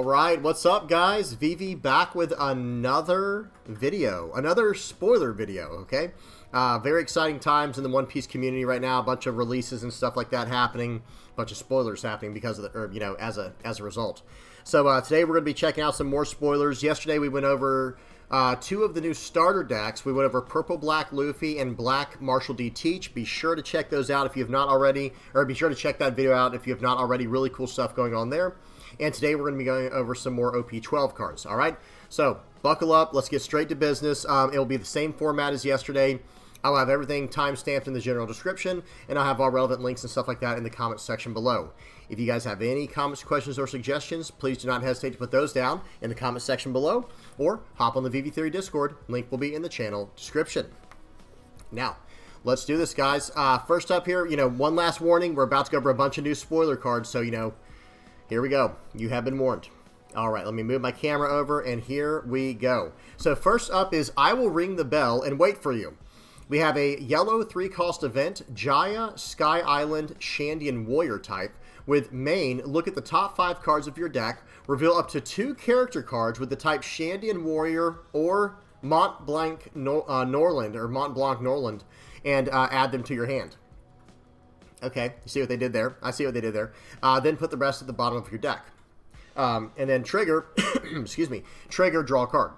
All right, what's up, guys? VV back with another video, another spoiler video, okay? Very exciting times in the One Piece community right now. A bunch of releases and stuff like that happening. A bunch of spoilers happening because of the, or, you know, as a result. So today we're going to be checking out some more spoilers. Yesterday we went over two of the new starter decks. We went over Purple Black Luffy and Black Marshall D. Teach. Be sure to check those out if you have not already, or be sure to check that video out if you have not already. Really cool stuff going on there. And today we're going to be going over some more OP12 cards, all right? So buckle up. Let's get straight to business. It will be the same format as yesterday. I'll have everything time-stamped in the general description, and I'll have all relevant links and stuff like that in the comments section below. If you guys have any comments, questions, or suggestions, please do not hesitate to put those down in the comment section below, or hop on the VV Theory Discord. Link will be in the channel description. Now, let's do this, guys. First up here, one last warning. We're about to go over a bunch of new spoiler cards, so, here we go. You have been warned. All right, let me move my camera over, and here we go. So first up is I Will Ring the Bell and Wait for You. We have a yellow 3-cost event, Jaya, Sky Island, Shandian Warrior type. With main, look at the top 5 cards of your deck, reveal up to 2 character cards with the type Shandian Warrior or Mont Blanc Norland, and add them to your hand. Okay, you see what they did there? I see what they did there. Then put the rest at the bottom of your deck. And then trigger, excuse me, trigger, draw a card.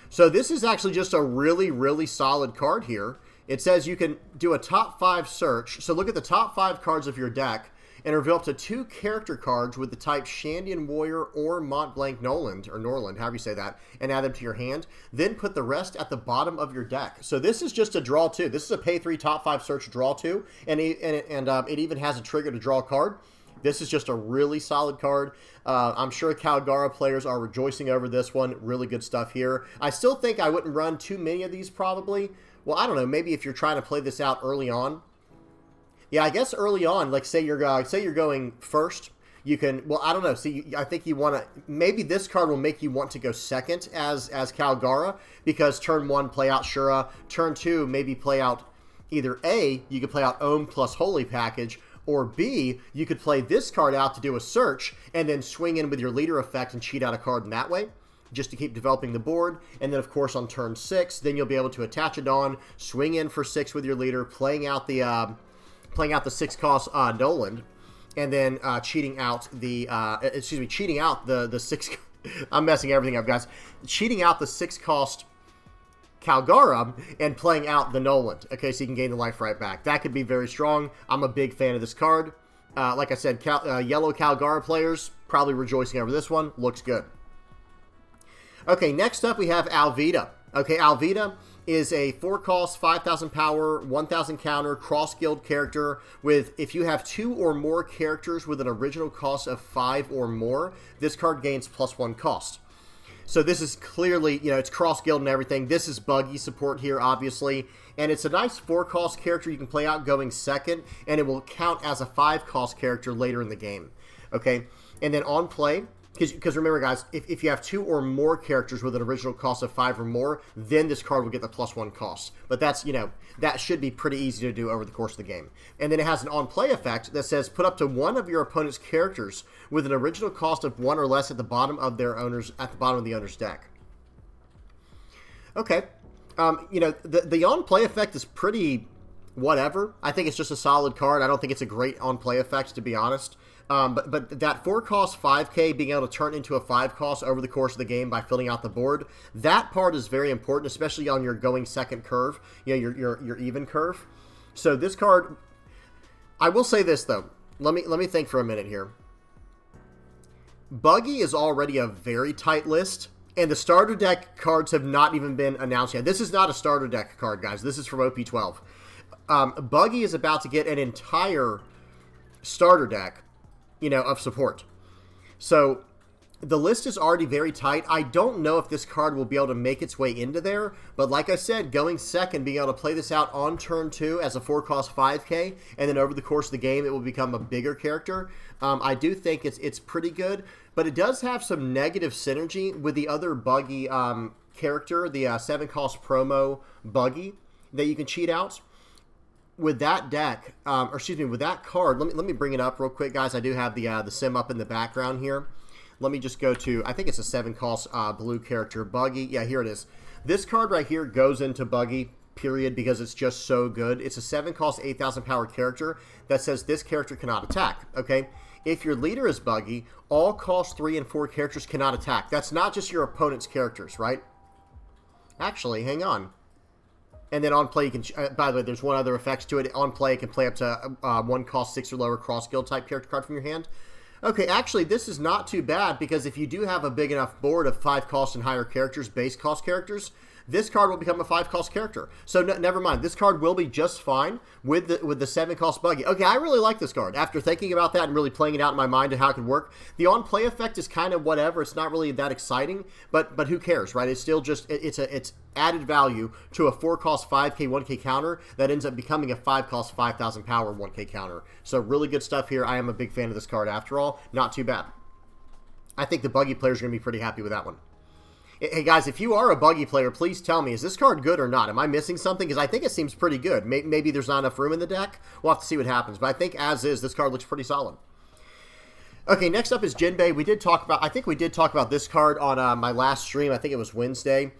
So this is actually just a really, really solid card here. It says you can do a top 5 search. So look at the top 5 cards of your deck and reveal up to 2 character cards with the type Shandian Warrior or Mont Blanc Norland, however you say that, and add them to your hand. Then put the rest at the bottom of your deck. So this is just a draw 2. This is a pay 3 top 5 search draw 2, and it even has a trigger to draw a card. This is just a really solid card. I'm sure Calgara players are rejoicing over this one. Really good stuff here. I still think I wouldn't run too many of these probably. Well, I don't know. Maybe if you're trying to play this out early on. Yeah, I guess early on, like say you're going first, you can. Well, I don't know. See, I think you want to. Maybe this card will make you want to go second as Calgara, because turn 1 play out Shura, turn 2 maybe play out either A, you could play out Ohm plus Holy Package, or B, you could play this card out to do a search and then swing in with your leader effect and cheat out a card in that way, just to keep developing the board. And then, of course, on turn 6, then you'll be able to attach a Dawn, swing in for 6 with your leader, playing out the 6-cost Noland, and then cheating out the cheating out the 6. I'm messing everything up, guys. Cheating out the 6-cost Calgara and playing out the Noland. Okay, so you can gain the life right back. That could be very strong. I'm a big fan of this card. Like I said, yellow Calgara players probably rejoicing over this one. Looks good. Okay, next up we have Alvida. Okay, Alvida is a 4-cost, 5,000 power, 1,000 counter, cross-guild character with, if you have 2 or more characters with an original cost of 5 or more, this card gains +1 cost. So this is clearly, it's cross-guild and everything. This is buggy support here, obviously. And it's a nice 4-cost character you can play out going second, and it will count as a 5-cost character later in the game. Okay? And then on play, because remember, guys, if you have 2 or more characters with an original cost of 5 or more, then this card will get the +1 cost. But that's, that should be pretty easy to do over the course of the game. And then it has an on-play effect that says put up to 1 of your opponent's characters with an original cost of 1 or less at the bottom of the owner's deck. Okay. The on-play effect is pretty whatever. I think it's just a solid card. I don't think it's a great on-play effect, to be honest. But that 4-cost 5K being able to turn into a 5-cost over the course of the game by filling out the board, that part is very important, especially on your going second curve, your even curve. So this card, I will say this though. Let me think for a minute here. Buggy is already a very tight list, and the starter deck cards have not even been announced yet. This is not a starter deck card, guys. This is from OP12. Buggy is about to get an entire starter deck, of support. So the list is already very tight. I don't know if this card will be able to make its way into there, but like I said, going second, being able to play this out on turn 2 as a 4-cost 5K, and then over the course of the game, it will become a bigger character. I do think it's pretty good, but it does have some negative synergy with the other buggy character, the 7-cost promo buggy that you can cheat out. With that deck, with that card, let me bring it up real quick, guys. I do have the sim up in the background here. Let me just go to, I think it's a 7-cost blue character, Buggy. Yeah, here it is. This card right here goes into Buggy, period, because it's just so good. It's a 7-cost, 8,000 power character that says this character cannot attack, okay? If your leader is Buggy, all cost 3 and 4 characters cannot attack. That's not just your opponent's characters, right? Actually, hang on. And then on play, you can, by the way, there's one other effect to it. On play, it can play up to 1 cost 6 or lower cross guild type character card from your hand. Okay, actually, this is not too bad, because if you do have a big enough board of 5 cost and higher characters, base cost characters, this card will become a 5-cost character. So never mind. This card will be just fine with the 7-cost Buggy. Okay, I really like this card. After thinking about that and really playing it out in my mind and how it could work, the on-play effect is kind of whatever. It's not really that exciting, but who cares, right? It's still just, it's added value to a 4-cost 5k, 1k counter that ends up becoming a 5-cost 5,000 power 1k counter. So really good stuff here. I am a big fan of this card after all. Not too bad. I think the Buggy players are going to be pretty happy with that one. Hey guys, if you are a Buggy player, please tell me, is this card good or not? Am I missing something? Because I think it seems pretty good. Maybe there's not enough room in the deck. We'll have to see what happens. But I think as is, this card looks pretty solid. Okay, next up is Jinbe. I think we did talk about this card on my last stream. I think it was Wednesday.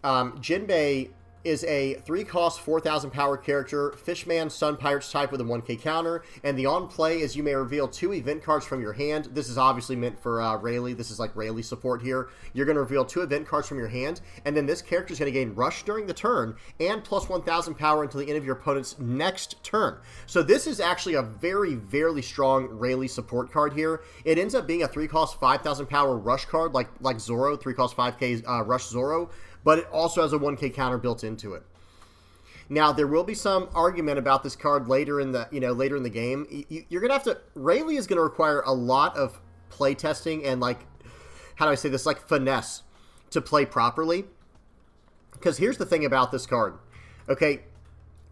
Jinbe is a 3-cost, 4,000 power character, Fishman, Sun Pirates type with a 1k counter, and the on-play is you may reveal 2 event cards from your hand. This is obviously meant for Rayleigh. This is like Rayleigh support here. You're going to reveal 2 event cards from your hand, and then this character is going to gain Rush during the turn, and plus 1,000 power until the end of your opponent's next turn. So this is actually a very, very strong Rayleigh support card here. It ends up being a 3-cost, 5,000 power Rush card, like Zoro, 3-cost 5k Rush Zoro, but it also has a 1k counter built into it. Now, there will be some argument about this card later in the game. You're going to have to... Rayleigh is going to require a lot of play testing and, like, how do I say this, like, finesse to play properly. Because here's the thing about this card. Okay,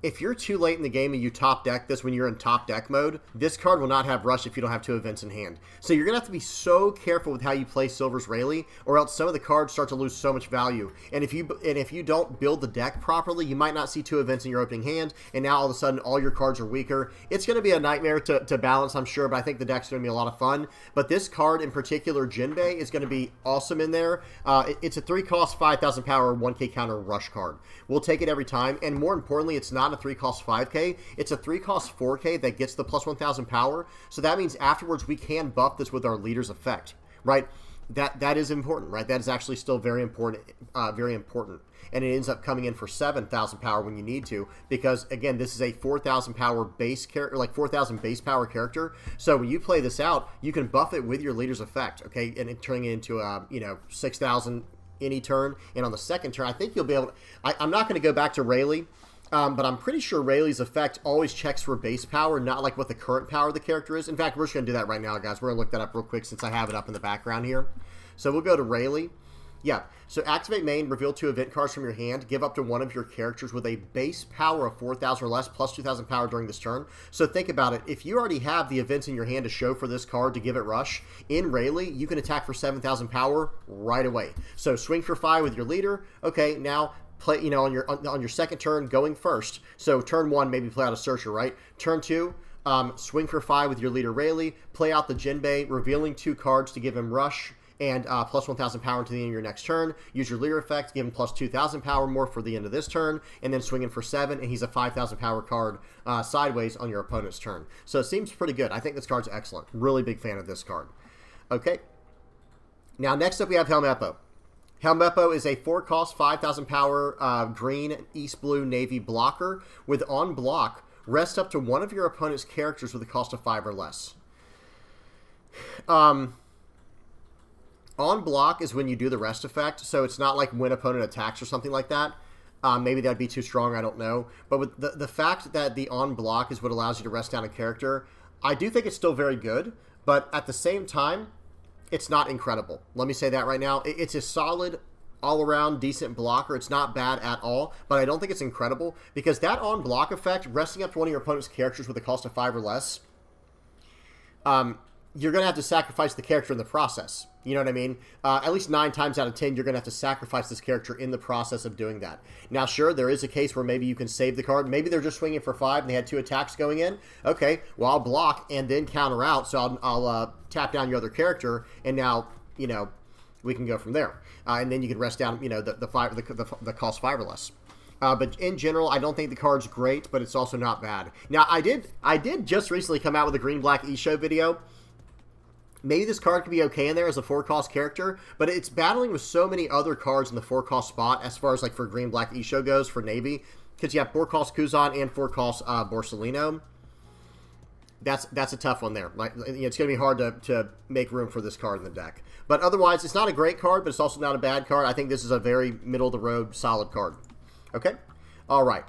if you're too late in the game and you top deck this when you're in top deck mode, this card will not have Rush if you don't have 2 events in hand. So you're going to have to be so careful with how you play Silver's Rayleigh, or else some of the cards start to lose so much value. And if you don't build the deck properly, you might not see 2 events in your opening hand, and now all of a sudden all your cards are weaker. It's going to be a nightmare to balance, I'm sure, but I think the deck's going to be a lot of fun. But this card in particular, Jinbe, is going to be awesome in there. It's a 3-cost, 5,000 power, 1k counter Rush card. We'll take it every time, and more importantly, it's not a 3-cost 5k, it's a 3-cost 4k that gets the plus 1,000 power, so that means afterwards we can buff this with our leader's effect, right? That is important, right? That is actually still very important, and it ends up coming in for 7,000 power when you need to, because again, this is a 4,000 power base character, like 4,000 base power character, so when you play this out, you can buff it with your leader's effect, okay, and turning it into a 6,000 any turn, and on the second turn, I think you'll be able to, I'm not going to go back to Rayleigh, but I'm pretty sure Rayleigh's effect always checks for base power, not like what the current power of the character is. In fact, we're just going to do that right now, guys. We're going to look that up real quick since I have it up in the background here. So we'll go to Rayleigh. Yeah, so activate main, reveal 2 event cards from your hand, give up to one of your characters with a base power of 4,000 or less, plus 2,000 power during this turn. So think about it. If you already have the events in your hand to show for this card to give it Rush, in Rayleigh, you can attack for 7,000 power right away. So swing for 5 with your leader. Okay, now play, on your second turn, going first. So turn 1, maybe play out a Searcher, right? Turn 2, swing for 5 with your leader Rayleigh, play out the Jinbe, revealing 2 cards to give him Rush, and plus 1,000 power into the end of your next turn. Use your leader effect, give him plus 2,000 power more for the end of this turn, and then swing in for 7, and he's a 5,000 power card sideways on your opponent's turn. So it seems pretty good. I think this card's excellent. Really big fan of this card. Okay. Now, next up we have Meppo. Meppo is a 4-cost, 5,000 power green, East Blue, Navy blocker with on block, rest up to one of your opponent's characters with a cost of 5 or less. On block is when you do the rest effect, so it's not like when opponent attacks or something like that. Maybe that'd be too strong, I don't know. But with the fact that the on block is what allows you to rest down a character, I do think it's still very good, but at the same time, it's not incredible. Let me say that right now. It's a solid, all-around, decent blocker. It's not bad at all, but I don't think it's incredible, because that on block effect, resting up to one of your opponent's characters with a cost of 5 or less, you're going to have to sacrifice the character in the process. You know what I mean? At least 9 times out of 10, you're going to have to sacrifice this character in the process of doing that. Now, sure, there is a case where maybe you can save the card. Maybe they're just swinging for 5 and they had 2 attacks going in. Okay, well, I'll block and then counter out, so I'll tap down your other character, and now you know, we can go from there. And then you can rest down, you know, the cost 5 or less. But in general, I don't think the card's great, but it's also not bad. Now, I did just recently come out with a green-black eShow video. Maybe this card could be okay in there as a 4-cost character, but it's battling with so many other cards in the 4-cost spot as far as like for green-black eShow goes for Navy, because you have 4-cost Kuzan and 4-cost Borsalino. That's a tough one there. Like, you know, it's going to be hard to make room for this card in the deck. But otherwise, it's not a great card, but it's also not a bad card. I think this is a very middle-of-the-road solid card. Okay? All right.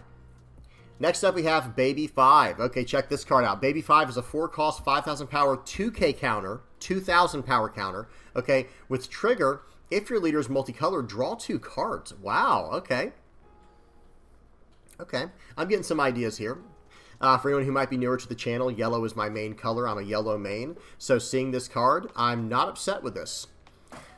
Next up, we have Baby 5. Okay, check this card out. Baby 5 is a 4-cost, 5,000 power, 2K counter, 2,000 power counter. Okay? With trigger, if your leader is multicolored, draw 2 cards. Wow, okay. Okay, I'm getting some ideas here. For anyone who might be newer to the channel, yellow is my main color. I'm a yellow main. So seeing this card, I'm not upset with this.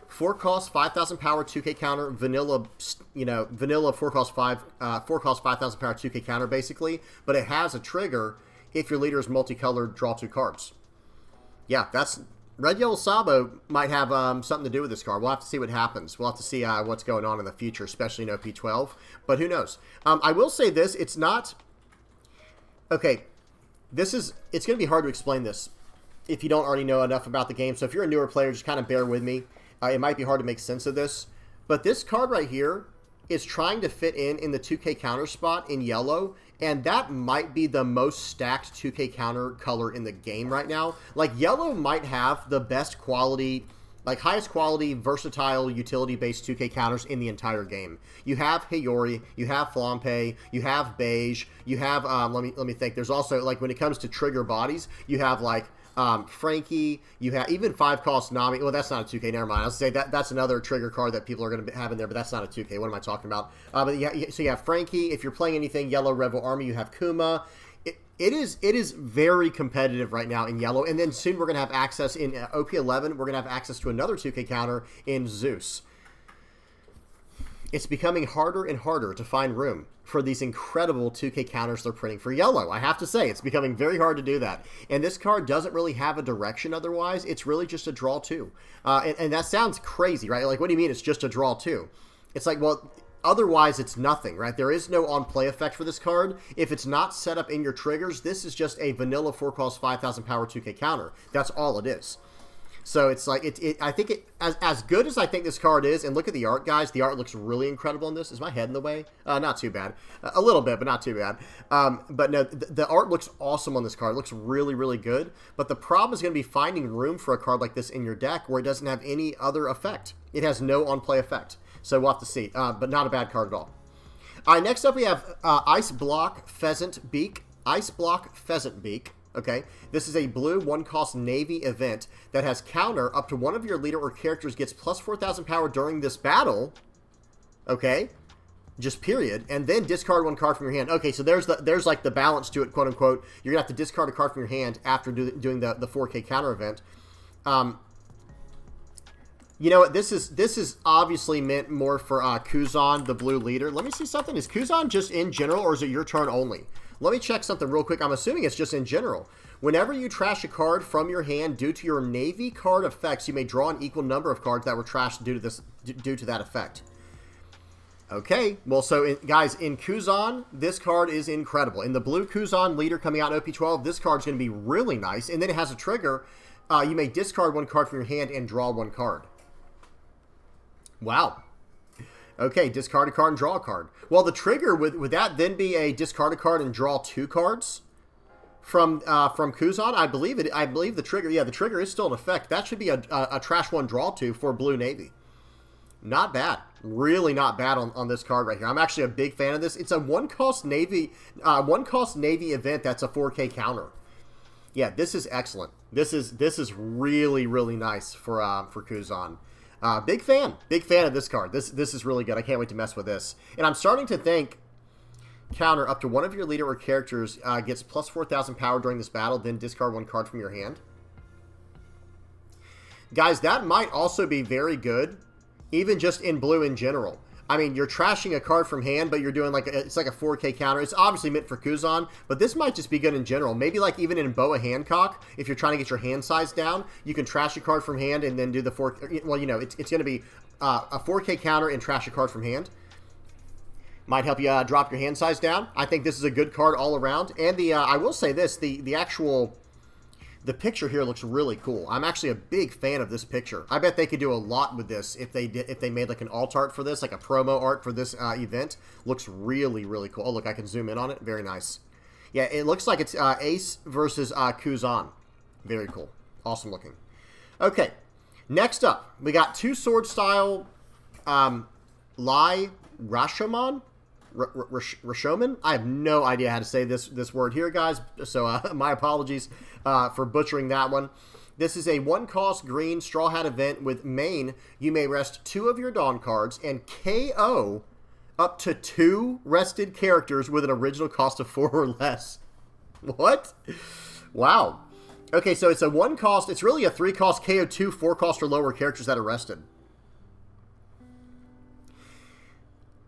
4-cost, 5,000 power, 2K counter, vanilla, you know, vanilla 4-cost 5,000 power, 2K counter basically. But it has a trigger. If your leader is multicolored, draw 2 cards. Yeah, that's... Red Yellow Sabo might have something to do with this card. We'll have to see what happens. We'll have to see what's going on in the future, especially in OP12. But who knows? I will say this. It's not... Okay, it's going to be hard to explain this if you don't already know enough about the game. So if you're a newer player, just kind of bear with me. It might be hard to make sense of this. But this card right here is trying to fit in the 2K counter spot in yellow. And that might be the most stacked 2K counter color in the game right now. Like, yellow might have the best quality... like highest quality, versatile, utility-based 2K counters in the entire game. You have Hiyori, you have Flampe, you have Beige, you have, let me think, there's also, like, when it comes to trigger bodies, you have, like, Frankie, you have, even 5-cost Nami, well, that's not a 2K, never mind, I'll say that's another trigger card that people are going to have in there, but that's not a 2K, what am I talking about? But yeah, so you have Frankie, if you're playing anything Yellow Rebel Army, you have Kuma. It is very competitive right now in yellow, and then soon we're going to have access in OP11. We're going to have access to another 2K counter in Zeus. It's becoming harder and harder to find room for these incredible 2K counters they're printing for yellow. I have to say, it's becoming very hard to do that. And this card doesn't really have a direction otherwise. It's really just a draw 2. And that sounds crazy, right? Like, what do you mean it's just a draw 2? It's like, well... Otherwise, it's nothing, right? There is no on-play effect for this card. If it's not set up in your triggers, this is just a vanilla 4-cost 5,000 power 2K counter. That's all it is. So it's like, I think as good as I think this card is, and look at the art, guys. The art looks really incredible in this. Is my head in the way? Not too bad. A little bit, but not too bad. But no, the art looks awesome on this card. It looks really, really good. But the problem is going to be finding room for a card like this in your deck where it doesn't have any other effect. It has no on-play effect. So we'll have to see, but not a bad card at all. All right, next up we have Ice Block Pheasant Beak. Ice Block Pheasant Beak, okay? This is a blue 1-cost Navy event that has counter up to one of your leader or characters gets plus 4,000 power during this battle, okay? Just period, and then discard 1 card from your hand. Okay, so there's like the balance to it, quote unquote. You're gonna have to discard a card from your hand after doing the 4K counter event. You know what? This is obviously meant more for Kuzan, the blue leader. Let me see something. Is Kuzan just in general, or is it your turn only? Let me check something real quick. I'm assuming it's just in general. Whenever you trash a card from your hand due to your Navy card effects, you may draw an equal number of cards that were trashed due to that effect. Okay, well, so guys, in Kuzan, this card is incredible. In the blue Kuzan leader coming out in OP12, this card's going to be really nice. And then it has a trigger. You may discard 1 card from your hand and draw 1 card. Wow. Okay, discard a card and draw a card. Well, the trigger, would that then be a discard a card and draw 2 cards from Kuzan? I believe the trigger, yeah, the trigger is still in effect. That should be a trash 1 draw 2 for Blue Navy. Not bad. Really not bad on this card right here. I'm actually a big fan of this. It's a 1-cost Navy event that's a 4K counter. Yeah, this is excellent. This is really, really nice for Kuzan. Big fan of this card. This is really good. I can't wait to mess with this. And I'm starting to think counter up to one of your leader or characters gets plus 4,000 power during this battle, then discard 1 card from your hand. Guys, that might also be very good, even just in blue in general. I mean, you're trashing a card from hand, but you're doing like it's like a 4K counter. It's obviously meant for Kuzan, but this might just be good in general. Maybe like even in Boa Hancock, if you're trying to get your hand size down, you can trash a card from hand and then do the 4. Well, you know, it's going to be a 4K counter and trash a card from hand. Might help you drop your hand size down. I think this is a good card all around. And the I will say this, the actual... The picture here looks really cool. I'm actually a big fan of this picture. I bet they could do a lot with this if they made like an alt art for this, like a promo art for this event. Looks really, really cool. Oh, look, I can zoom in on it. Very nice. Yeah, it looks like it's Ace versus Kuzan. Very cool. Awesome looking. Okay, next up, we got two sword style Lai Rashomon. Rashomon? I have no idea how to say this word here, guys, so my apologies for butchering that one. This is a 1-cost green Straw Hat event with main. You may rest 2 of your Dawn cards and KO up to 2 rested characters with an original cost of 4 or less. What? Wow. Okay, so it's a 1-cost. It's really a 3-cost KO 2 4-cost or lower characters that are rested.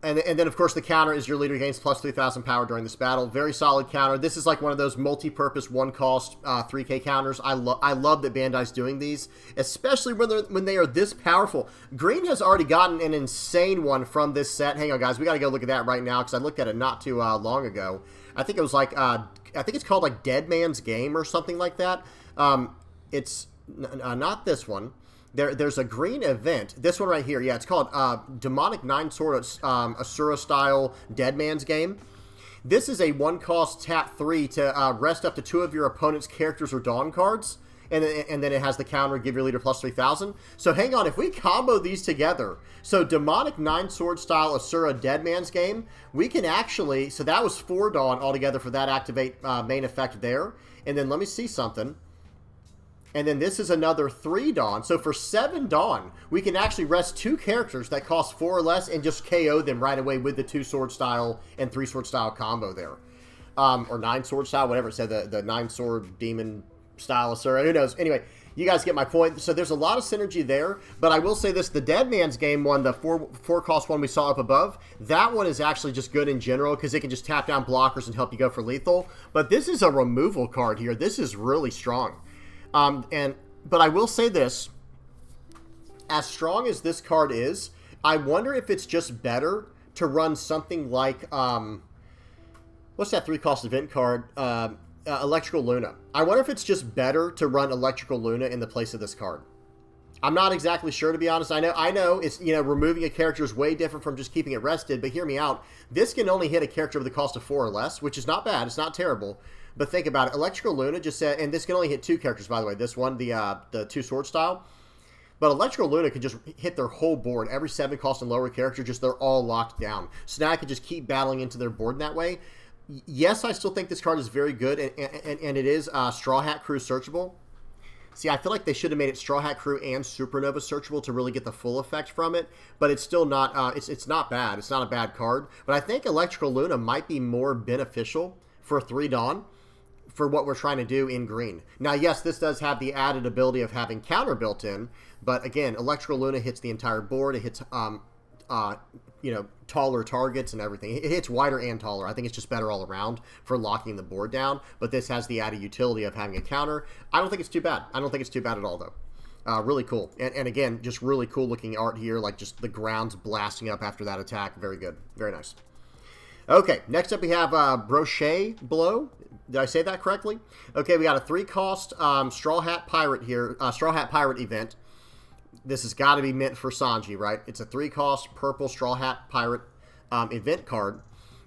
And then, of course, the counter is your leader gains plus 3,000 power during this battle. Very solid counter. This is like one of those multi-purpose 1-cost 3K counters. I love that Bandai's doing these, especially when they are this powerful. Green has already gotten an insane one from this set. Hang on, guys. We got to go look at that right now because I looked at it not too long ago. I think it was like, I think it's called like Dead Man's Game or something like that. It's not this one. There's a green event. This one right here. Yeah, it's called Demonic 9-Sword Asura style Dead Man's Game. This is a 1-cost tap 3 to rest up to 2 of your opponent's characters or Dawn cards. And then it has the counter, give your leader plus 3,000. So hang on, if we combo these together, so Demonic 9-Sword style Asura Dead Man's Game, we can actually, so that was 4 Dawn altogether for that activate main effect there. And then let me see something. And then this is another 3 Dawn. So for 7 Dawn, we can actually rest 2 characters that cost 4 or less and just KO them right away with the 2 sword style and 3 sword style combo there. Or 9 sword style, whatever it said, the 9 sword demon style Asura. Who knows? Anyway, you guys get my point. So there's a lot of synergy there. But I will say this, the Dead Man's Game one, the 4-cost one we saw up above, that one is actually just good in general because it can just tap down blockers and help you go for lethal. But this is a removal card here. This is really strong. But I will say this, as strong as this card is, I wonder if it's just better to run something like, what's that 3-cost event card? Electrical Luna. I wonder if it's just better to run Electrical Luna in the place of this card. I'm not exactly sure, to be honest. I know it's, you know, removing a character is way different from just keeping it rested, but hear me out. This can only hit a character with a cost of 4 or less, which is not bad. It's not terrible. But think about it. Electrical Luna just said, and this can only hit 2 characters, by the way. This one, the 2 sword style. But Electrical Luna can just hit their whole board. Every 7-cost and lower character, just they're all locked down. So now I can just keep battling into their board in that way. Yes, I still think this card is very good, and it is Straw Hat Crew searchable. See, I feel like they should have made it Straw Hat Crew and Supernova searchable to really get the full effect from it, but it's still not, it's not bad. It's not a bad card. But I think Electrical Luna might be more beneficial for 3 Dawn for what we're trying to do in green. Now, yes, this does have the added ability of having counter built in, but again, Electrical Luna hits the entire board. It hits, you know, taller targets and everything. It hits wider and taller. I think it's just better all around for locking the board down, but this has the added utility of having a counter. I don't think it's too bad. I don't think it's too bad at all, though. Really cool. And again, just really cool looking art here, like just the ground's blasting up after that attack. Very good. Very nice. Okay, next up we have Brochette Blow. Did I say that correctly? Okay, we got a 3-cost Straw Hat Pirate here, Straw Hat Pirate event. This has got to be meant for Sanji, right? It's a 3-cost purple Straw Hat Pirate event card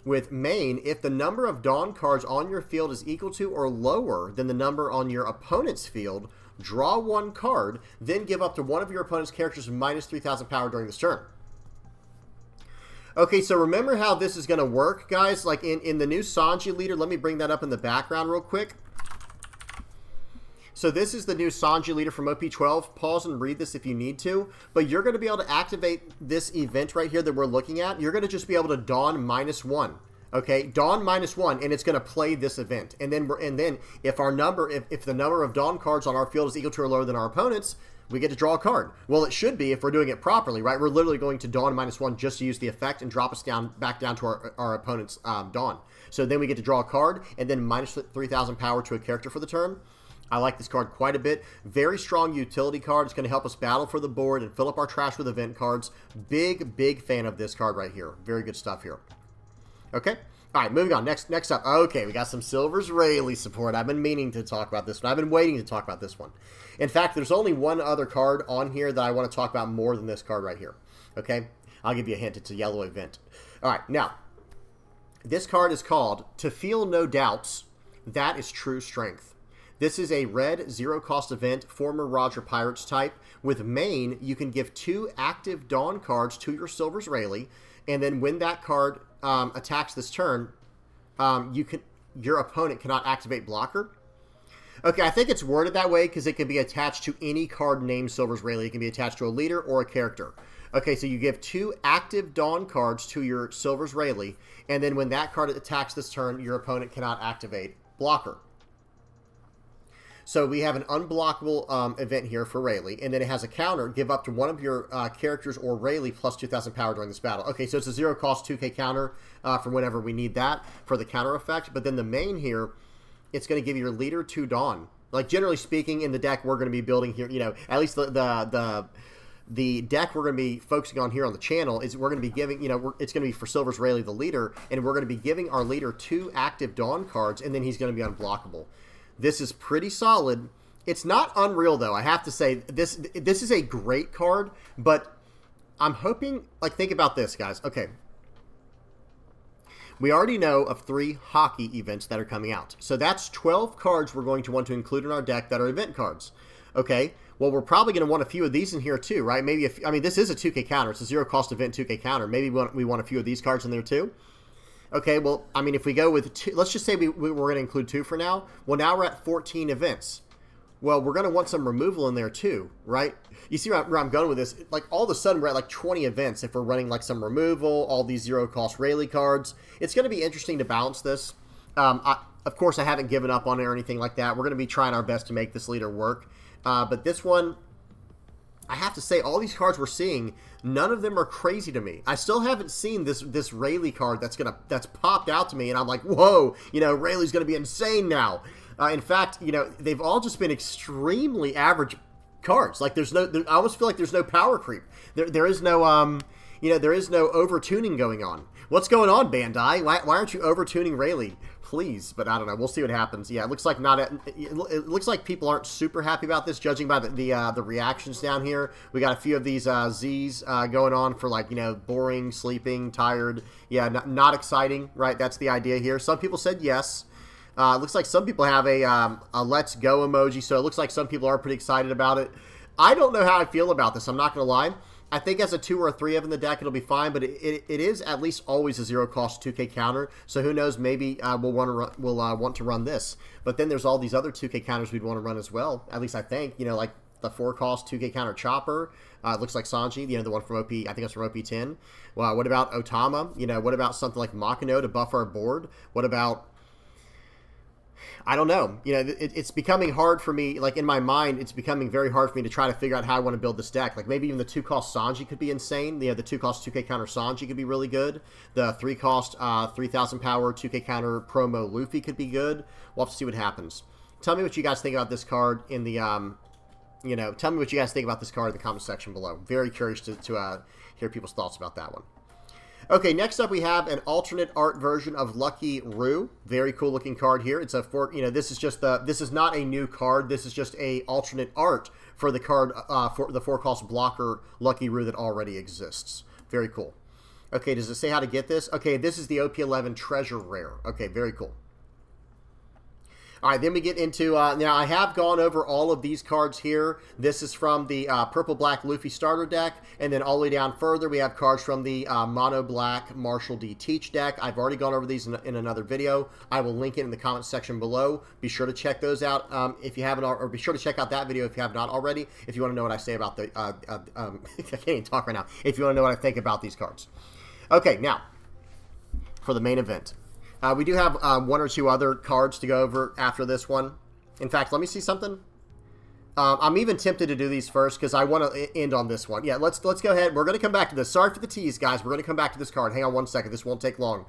with main. If the number of Dawn cards on your field is equal to or lower than the number on your opponent's field, draw 1 card, then give up to one of your opponent's characters minus 3,000 power during this turn. Okay, so remember how this is going to work, guys? Like in the new Sanji leader, let me bring that up in the background real quick. So this is the new Sanji leader from OP12. Pause and read this if you need to. But you're going to be able to activate this event right here that we're looking at. You're going to just be able to Dawn -1. Okay, Dawn -1, and it's going to play this event. And then if the number of Dawn cards on our field is equal to or lower than our opponent's, we get to draw a card. Well, it should be if we're doing it properly, right? We're literally going to Dawn -1 just to use the effect and drop us back down to our opponent's Dawn. So then we get to draw a card and then -3,000 power to a character for the turn. I like this card quite a bit. Very strong utility card. It's going to help us battle for the board and fill up our trash with event cards. Big fan of this card right here. Very good stuff here. Okay. All right, moving on. Next up. Okay, we got some Silver's Rayleigh support. I've been meaning to talk about this one. I've been waiting to talk about this one. In fact, there's only one other card on here that I want to talk about more than this card right here. Okay? I'll give you a hint. It's a yellow event. All right, now, this card is called To Feel No Doubts. That is True Strength. This is a red, zero-cost event, former Roger Pirates type. With main, you can give 2 active Dawn cards to your Silver's Rayleigh, and then when that card attacks this turn, your opponent cannot activate blocker. Okay, I think it's worded that way because it can be attached to any card named Silver's Rayleigh. It can be attached to a leader or a character. Okay, so you give 2 active Dawn cards to your Silver's Rayleigh, and then when that card attacks this turn, your opponent cannot activate blocker. So we have an unblockable event here for Rayleigh, and then it has a counter. Give up to one of your characters or Rayleigh plus 2,000 power during this battle. Okay, so it's a zero-cost 2k counter for whenever we need that for the counter effect. But then the main here, it's going to give your leader 2 Dawn. Like, generally speaking, in the deck we're going to be building here, you know, at least the deck we're going to be focusing on here on the channel is we're going to be giving, you know, it's going to be for Silver's Rayleigh, the leader, and we're going to be giving our leader 2 active Dawn cards, and then he's going to be unblockable. This is pretty solid. It's not unreal, though. I have to say, this is a great card, but I'm hoping, like, think about this, guys. Okay. We already know of 3 hockey events that are coming out. So that's 12 cards we're going to want to include in our deck that are event cards. Okay. Well, we're probably going to want a few of these in here, too, right? Maybe, I mean, this is a 2k counter. It's a zero-cost event 2k counter. Maybe we want a few of these cards in there, too. Okay, well, I mean, if we go with 2, let's just say we're going to include 2 for now. Well, now we're at 14 events. Well, we're going to want some removal in there too, right? You see where I'm going with this? Like, all of a sudden, we're at like 20 events if we're running like some removal, all these zero-cost Rayleigh cards. It's going to be interesting to balance this. Of course, I haven't given up on it or anything like that. We're going to be trying our best to make this leader work. But this one, I have to say, all these cards we're seeing, none of them are crazy to me. I still haven't seen this Rayleigh card that's popped out to me, and I'm like, whoa, you know, Rayleigh's going to be insane now. In fact, you know, they've all just been extremely average cards. Like, I almost feel like there's no power creep. There is no, you know, there is no over-tuning going on. What's going on, Bandai? Why aren't you over-tuning Rayleigh? Please, but I don't know. We'll see what happens. Yeah, it looks like it looks like people aren't super happy about this, judging by the reactions down here. We got a few of these Z's going on for, like, you know, boring, sleeping, tired. Yeah, not exciting, right? That's the idea here. Some people said yes. It looks like some people have a let's go emoji, so it looks like some people are pretty excited about it. I don't know how I feel about this. I'm not going to lie. I think as a 2 or a 3 of in the deck, it'll be fine, but it is at least always a zero-cost 2k counter, so who knows, maybe we'll want to run this. But then there's all these other 2k counters we'd want to run as well, at least I think, you know, like the 4-cost 2k counter Chopper. It looks like Sanji, you know, the one from OP, I think it's from OP10. Well, what about Otama? You know, what about something like Makino to buff our board? What about... I don't know. You know, it's becoming hard for me, like, in my mind, it's becoming very hard for me to try to figure out how I want to build this deck. Like, maybe even the 2-cost Sanji could be insane. You know, the 2-cost 2k counter Sanji could be really good. The 3-cost 3,000 power 2k counter promo Luffy could be good. We'll have to see what happens. Tell me what you guys think about this card in the, you know, tell me what you guys think about this card in the comment section below. Very curious to hear people's thoughts about that one. Okay, next up we have an alternate art version of Lucky Roo. Very cool looking card here. It's you know, this is not a new card. This is just a alternate art for the card for the 4-cost blocker Lucky Roo that already exists. Very cool. Okay, does it say how to get this? Okay, this is the OP11 Treasure Rare. Okay, very cool. All right, then we get into, now I have gone over all of these cards here. This is from the Purple-Black Luffy starter deck, and then all the way down further, we have cards from the Mono-Black Marshall D Teach deck. I've already gone over these in another video. I will link it in the comments section below. Be sure to check those out if you haven't, or be sure to check out that video if you have not already, if you want to know what I say about the, I can't even talk right now, if you want to know what I think about these cards. Okay, now, for the main event. We do have 1 or 2 other cards to go over after this one. In fact, let me see something. I'm even tempted to do these first because I want to end on this one. Yeah, let's go ahead. We're going to come back to this. Sorry for the tease, guys. We're going to come back to this card. Hang on one second. This won't take long.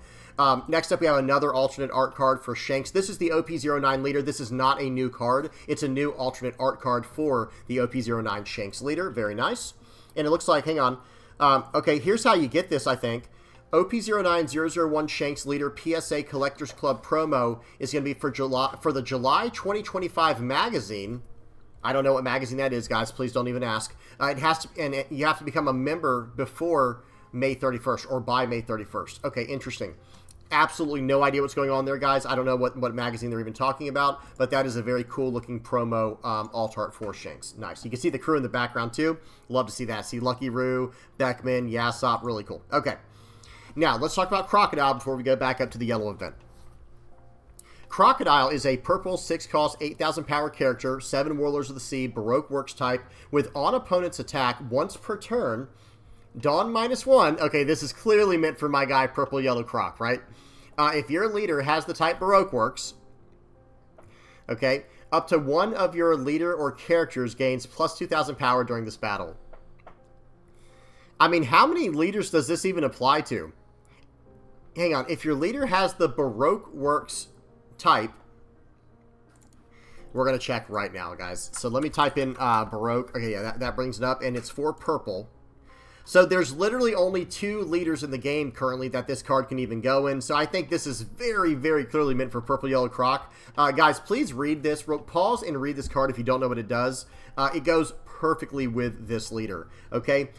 Next up, we have another alternate art card for Shanks. This is the OP09 leader. This is not a new card. It's a new alternate art card for the OP09 Shanks leader. Very nice. And it looks like, hang on. Okay, here's how you get this, I think. OP09001 Shanks Leader PSA Collectors Club promo is going to be for the July 2025 magazine. I don't know what magazine that is, guys. Please don't even ask. It has to, and you have to become a member before May 31st or by May 31st. Okay, interesting. Absolutely no idea what's going on there, guys. I don't know what magazine they're even talking about, but that is a very cool looking promo alt art for Shanks. Nice. You can see the crew in the background too. Love to see that. See Lucky Roo, Beckman, Yasop. Really cool. Okay. Now, let's talk about Crocodile before we go back up to the yellow event. Crocodile is a purple 6-cost, 8,000 power character, 7 Warlords of the Sea, Baroque Works type, with on opponent's attack once per turn, Dawn -1. Okay, this is clearly meant for my guy Purple Yellow Croc, right? If your leader has the type Baroque Works, okay, up to one of your leader or characters gains plus 2,000 power during this battle. I mean, how many leaders does this even apply to? Hang on, if your leader has the Baroque Works type, we're going to check right now, guys. So let me type in Baroque. Okay, yeah, that brings it up, and it's for purple. So there's literally only 2 leaders in the game currently that this card can even go in. So I think this is very, very clearly meant for Purple Yellow Croc. Guys, please read this. Pause and read this card if you don't know what it does. It goes perfectly with this leader, okay?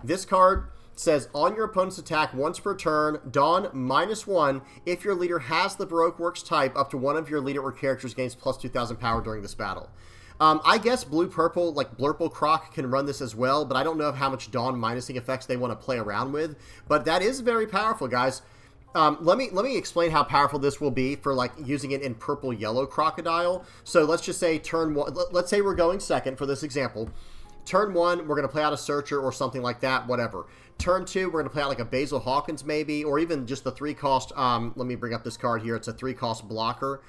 This card says, on your opponent's attack once per turn, Dawn -1. If your leader has the Baroque Works type, up to one of your leader or characters gains plus 2,000 power during this battle. I guess Blue-Purple, like Blurple Croc, can run this as well, but I don't know how much Dawn minusing effects they want to play around with. But that is very powerful, guys. Let me explain how powerful this will be for like using it in Purple Yellow Crocodile. So let's just say turn 1. Let's say we're going second for this example. Turn 1, we're going to play out a Searcher or something like that, whatever. Turn 2, we're going to play out like a Basil Hawkins maybe, or even just the 3-cost, let me bring up this card here. It's a 3-cost blocker.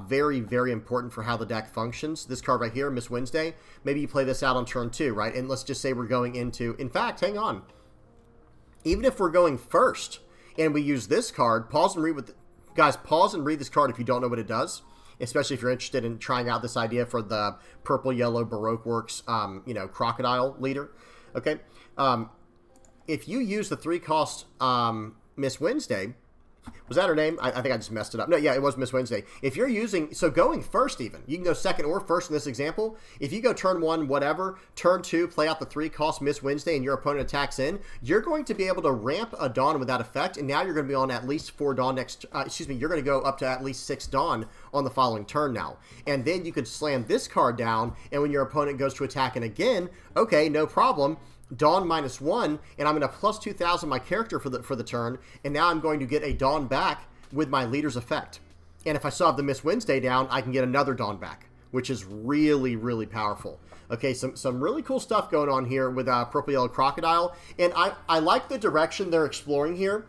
Very, very important for how the deck functions. This card right here, Miss Wednesday, maybe you play this out on turn 2, right? And let's just say we're going into, in fact, hang on. Even if we're going first and we use this card, pause and read guys, pause and read this card if you don't know what it does. Especially if you're interested in trying out this idea for the Purple Yellow Baroque Works, Crocodile leader. Okay, if you use the 3-cost Miss Wednesday, was that her name? I think I just messed it up. No, yeah, it was Miss Wednesday. If you're using, so going first even, you can go second or first in this example. If you go turn 1, whatever, turn 2, play out the 3-cost Miss Wednesday and your opponent attacks in, you're going to be able to ramp a Dawn with that effect, and now you're going to be on at least 4 Dawn you're going to go up to at least 6 Dawn on the following turn now. And then you could slam this card down, and when your opponent goes to attack and again, okay, no problem. Dawn -1, and I'm going to plus 2,000 my character for the turn, and now I'm going to get a Dawn back with my leader's effect. And if I still have the Miss Wednesday down, I can get another Dawn back, which is really, really powerful. Okay, some really cool stuff going on here with Purple Yellow Crocodile, and I like the direction they're exploring here.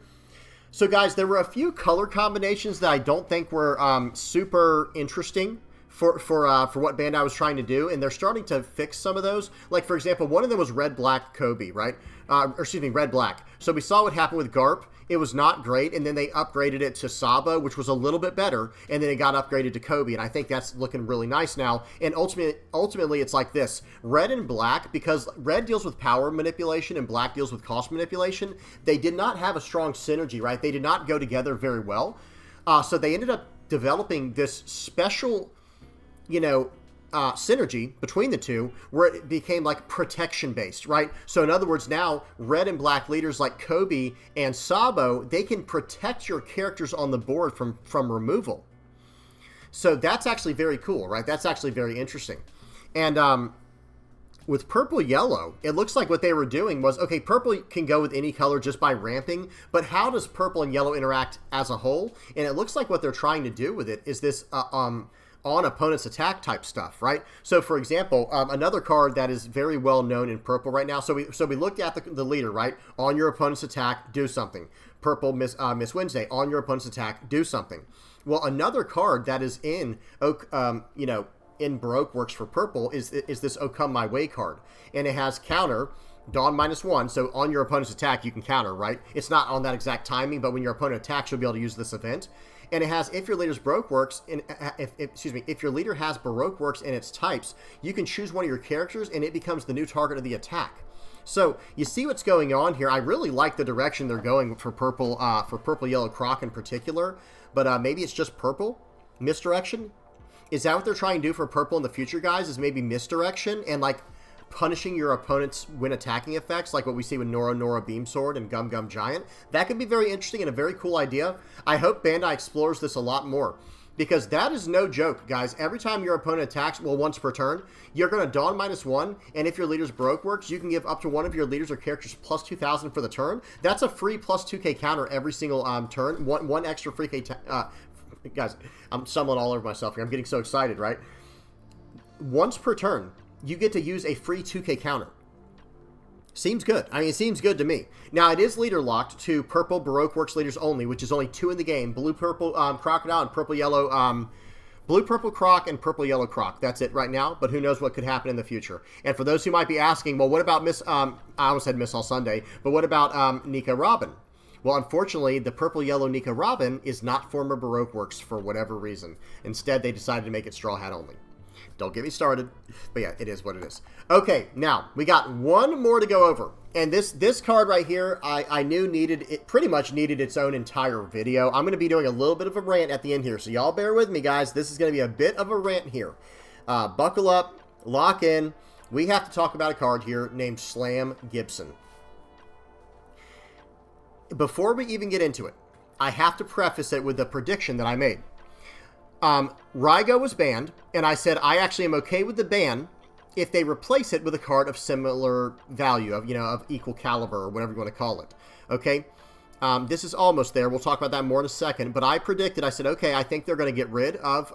So guys, there were a few color combinations that I don't think were super interesting for what Bandai was trying to do, and they're starting to fix some of those. Like, for example, one of them was red-black Kobe, right? Red-black. So we saw what happened with Garp. It was not great, and then they upgraded it to Saba, which was a little bit better, and then it got upgraded to Kobe, and I think that's looking really nice now. And ultimately, it's like this. Red and black, because red deals with power manipulation and black deals with cost manipulation, they did not have a strong synergy, right? They did not go together very well. So they ended up developing this special synergy between the two where it became like protection based, right? So in other words, now red and black leaders like Kobe and Sabo, they can protect your characters on the board from removal. So that's actually very cool, right? That's actually very interesting. And with Purple Yellow, it looks like what they were doing was, okay, purple can go with any color just by ramping, but how does purple and yellow interact as a whole? And it looks like what they're trying to do with it is this on opponent's attack type stuff, right? So for example, another card that is very well known in purple right now. So we looked at the leader, right? On your opponent's attack, do something. Purple Miss Wednesday, on your opponent's attack, do something. Well, another card that is in in Baroque works for purple is this "Oh Come My Way" card, and it has counter Dawn -1. So on your opponent's attack, you can counter, right? It's not on that exact timing, but when your opponent attacks, you'll be able to use this event. And it has, if your leader's Baroque works, if your leader has Baroque works in its types, you can choose one of your characters, and it becomes the new target of the attack. So you see what's going on here. I really like the direction they're going for purple yellow Croc in particular, but maybe it's just purple misdirection. Is that what they're trying to do for purple in the future, guys? Is maybe misdirection and like punishing your opponent's when attacking effects, like what we see with Nora Beam Sword and Gum Gum Giant? That could be very interesting and a very cool idea. I hope Bandai explores this a lot more, because that is no joke, guys. Every time your opponent attacks, well, once per turn, you're going to Dawn -1, and if your leader's Baroque works, you can give up to one of your leaders or characters plus 2,000 for the turn. That's a free plus 2k counter every single turn. One extra free k. Guys, I'm stumbling all over myself here. I'm getting so excited, right? Once per turn, you get to use a free 2k counter. Seems good. I mean, it seems good to me. Now, it is leader locked to purple Baroque Works leaders only, which is only 2 in the game. Blue-purple Crocodile and purple-yellow... Blue-purple Croc and purple-yellow Croc. That's it right now, but who knows what could happen in the future. And for those who might be asking, well, what about Miss... I almost said Miss All Sunday, but what about Nika Robin? Well, unfortunately, the purple-yellow Nika Robin is not former Baroque Works for whatever reason. Instead, they decided to make it Straw Hat only. Don't get me started, but yeah, it is what it is. Okay, now, we got one more to go over. And this card right here, I knew pretty much needed its own entire video. I'm going to be doing a little bit of a rant at the end here, so y'all bear with me, guys. This is going to be a bit of a rant here. Buckle up, lock in. We have to talk about a card here named Slam Gibson. Before we even get into it, I have to preface it with a prediction that I made. Rygo was banned, and I said I actually am okay with the ban if they replace it with a card of similar value, of equal caliber, or whatever you want to call it. Okay? This is almost there. We'll talk about that more in a second. But I predicted, I said, okay, I think they're going to get rid of,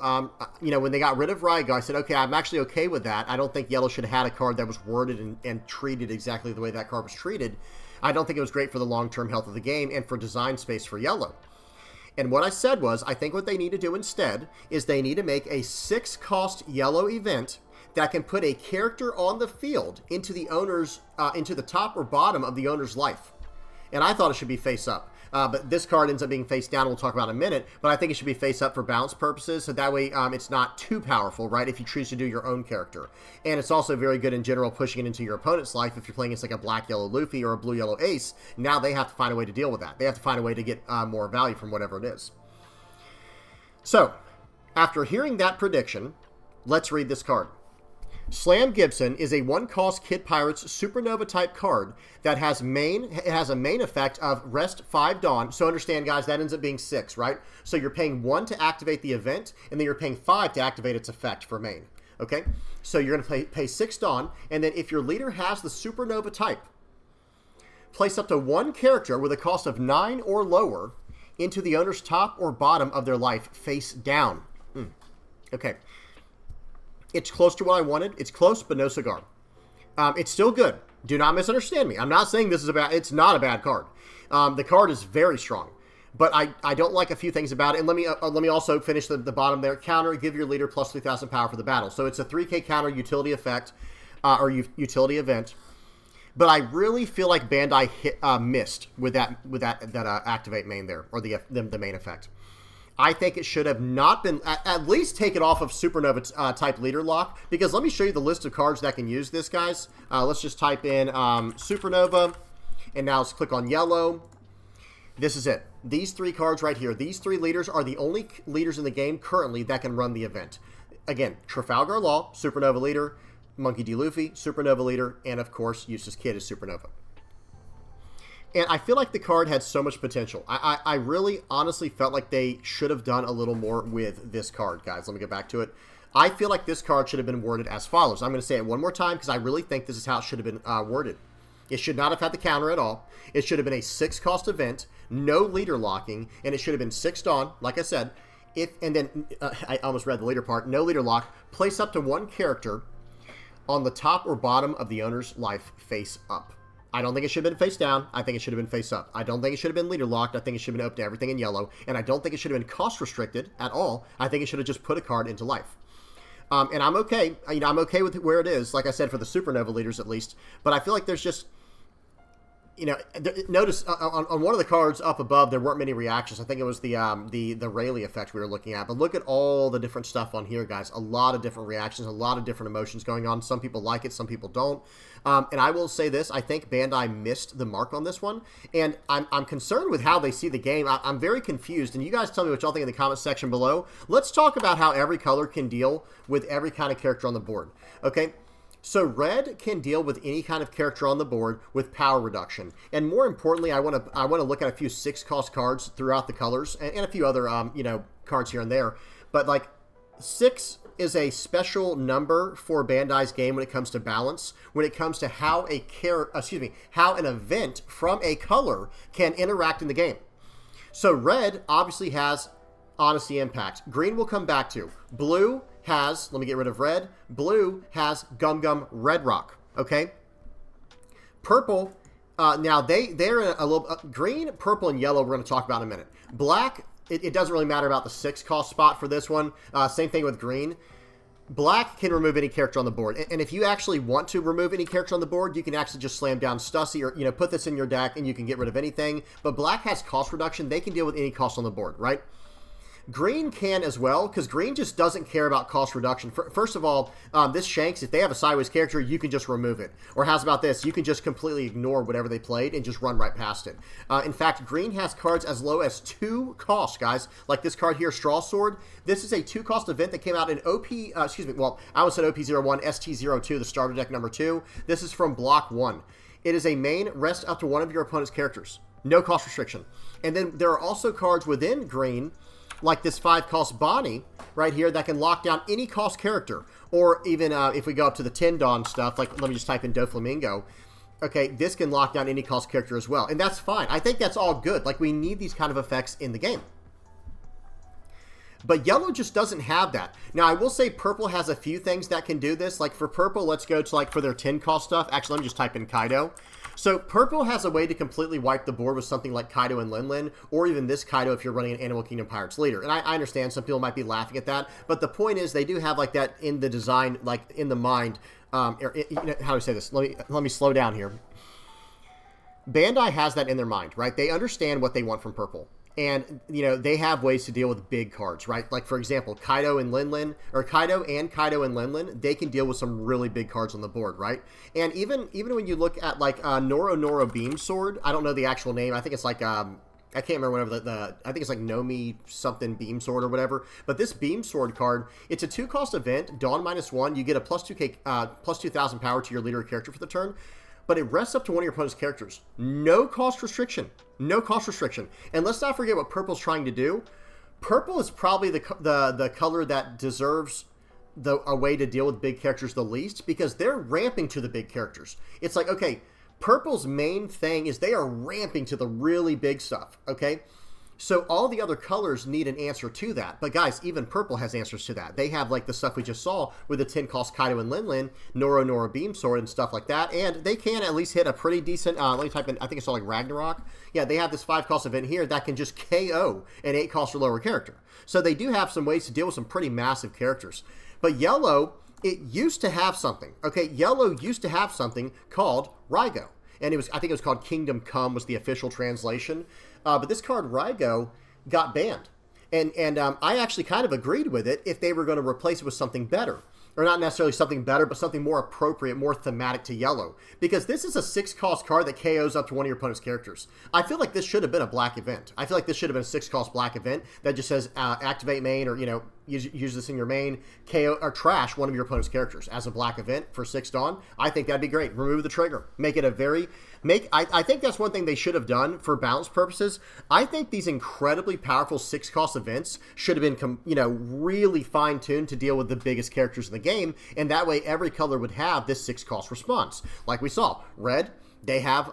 when they got rid of Rygo, I said, okay, I'm actually okay with that. I don't think Yellow should have had a card that was worded and treated exactly the way that card was treated. I don't think it was great for the long-term health of the game and for design space for Yellow. And what I said was, I think what they need to do instead is they need to make a 6-cost Yellow event that can put a character on the field into the owner's, into the top or bottom of the owner's life. And I thought it should be face up. But this card ends up being face down. We'll talk about in a minute. But I think it should be face up for balance purposes. So that way it's not too powerful, right, if you choose to do your own character. And it's also very good in general pushing it into your opponent's life. If you're playing against like a black-yellow Luffy or a blue-yellow Ace, now they have to find a way to deal with that. They have to find a way to get more value from whatever it is. So, after hearing that prediction, let's read this card. Slam Gibson is a 1-cost Kid Pirates Supernova type card that has a main effect of rest 5 Dawn. So understand, guys, that ends up being 6, right? So you're paying 1 to activate the event, and then you're paying 5 to activate its effect for main. Okay? So you're going to pay 6 Dawn, and then if your leader has the Supernova type, place up to 1 character with a cost of 9 or lower into the owner's top or bottom of their life face down. Okay. It's close to what I wanted. It's close, but no cigar. It's still good. Do not misunderstand me. I'm not saying this is it's not a bad card. The card is very strong, but I don't like a few things about it. And let me also finish the bottom there. Counter, give your leader plus 3,000 power for the battle. So it's a 3k counter utility effect, or utility event. But I really feel like Bandai missed with that activate main there, or the main effect. I think it should have not been, at least take it off of Supernova type leader lock, because let me show you the list of cards that can use this, guys. Let's just type in Supernova, and now let's click on Yellow. This is it. These 3 cards right here, these 3 leaders are the only leaders in the game currently that can run the event. Again, Trafalgar Law, Supernova leader, Monkey D. Luffy, Supernova leader, and of course, Eustace Kid is Supernova. And I feel like the card had so much potential. I really honestly felt like they should have done a little more with this card, guys. Let me get back to it. I feel like this card should have been worded as follows. I'm going to say it one more time because I really think this is how it should have been worded. It should not have had the counter at all. It should have been a 6-cost event, no leader locking, and it should have been 6 Dawn, like I said. I almost read the later part. No leader lock. Place up to 1 character on the top or bottom of the owner's life face up. I don't think it should have been face down. I think it should have been face up. I don't think it should have been leader locked. I think it should have been open to everything in yellow. And I don't think it should have been cost restricted at all. I think it should have just put a card into life. And I'm okay. I'm okay with where it is, like I said, for the Supernova leaders at least. But I feel like there's just, notice on one of the cards up above, there weren't many reactions. I think it was the Rayleigh effect we were looking at. But look at all the different stuff on here, guys. A lot of different reactions, a lot of different emotions going on. Some people like it, some people don't. And I will say this, I think Bandai missed the mark on this one. And I'm concerned with how they see the game. I'm very confused. And you guys tell me what y'all think in the comment section below. Let's talk about how every color can deal with every kind of character on the board. Okay? So red can deal with any kind of character on the board with power reduction. And more importantly, I want to look at a few 6-cost cards throughout the colors and a few other cards here and there. But like 6 is a special number for Bandai's game when it comes to balance, when it comes to how how an event from a color can interact in the game. So red obviously has Honesty Impact. Green we'll come back to. Blue has, let me get rid of red, blue has Gum Gum Red Rock, okay? Purple, now they're in a little, green, purple, and yellow we're going to talk about in a minute. Black, it doesn't really matter about the 6-cost spot for this one. Same thing with green. Black can remove any character on the board. And if you actually want to remove any character on the board, you can actually just slam down Stussy or, put this in your deck and you can get rid of anything. But black has cost reduction. They can deal with any cost on the board, right? Green can as well, because green just doesn't care about cost reduction. First of all, this Shanks, if they have a sideways character, you can just remove it. Or how's about this? You can just completely ignore whatever they played and just run right past it. In fact, green has cards as low as 2 costs, guys. Like this card here, Straw Sword. This is a 2-cost event that came out in I almost said OP01, ST02, the starter deck number 2. This is from Block 1. It is a main, rest up to one of your opponent's characters. No cost restriction. And then there are also cards within green, like this 5-cost Bonnie right here that can lock down any cost character. Or even if we go up to the 10 Dawn stuff, like let me just type in Doflamingo. Okay, this can lock down any cost character as well. And that's fine. I think that's all good. Like we need these kind of effects in the game. But yellow just doesn't have that. Now, I will say purple has a few things that can do this. Like for purple, let's go to like for their 10-cost stuff. Actually, let me just type in Kaido. So purple has a way to completely wipe the board with something like Kaido and Linlin, or even this Kaido if you're running an Animal Kingdom Pirates leader. And I understand some people might be laughing at that, but the point is they do have like that in the design, like in the mind. How do I say this? Let me slow down here. Bandai has that in their mind, right? They understand what they want from purple. And, they have ways to deal with big cards, right? Like, for example, Kaido and Linlin, or Kaido and Linlin, they can deal with some really big cards on the board, right? And even when you look at, like, Noro Beam Sword, I don't know the actual name. I think it's like, I can't remember whatever I think it's like Nomi something Beam Sword or whatever. But this Beam Sword card, it's a 2-cost event, Dawn -1. You get a plus 2,000 power to your leader character for the turn. But it rests up to one of your opponent's characters. No cost restriction. No cost restriction. And let's not forget what purple's trying to do. Purple is probably the color that deserves a way to deal with big characters the least, because they're ramping to the big characters. It's like, okay, purple's main thing is they are ramping to the really big stuff, okay? So all the other colors need an answer to that. But guys, even purple has answers to that. They have like the stuff we just saw with the 10-cost Kaido and Linlin, Noro Beam Sword and stuff like that. And they can at least hit a pretty decent, let me type in, I think it's called like Ragnarok. Yeah, they have this 5-cost event here that can just KO an 8-cost or lower character. So they do have some ways to deal with some pretty massive characters. But yellow, it used to have something. Okay, yellow used to have something called Rygo. And I think it was called Kingdom Come was the official translation. But this card, Rygo, got banned. And I actually kind of agreed with it if they were going to replace it with something better. Or not necessarily something better, but something more appropriate, more thematic to yellow. Because this is a 6-cost card that KOs up to one of your opponent's characters. I feel like this should have been a black event. I feel like this should have been a 6-cost black event that just says activate main, or, use this in your main, KO or trash one of your opponent's characters as a black event for 6 Dawn. I think that'd be great. Remove the trigger. Make it I think that's one thing they should have done for balance purposes. I think these incredibly powerful 6-cost events should have been, really fine-tuned to deal with the biggest characters in the game, and that way every color would have this 6-cost response. Like we saw, red, they have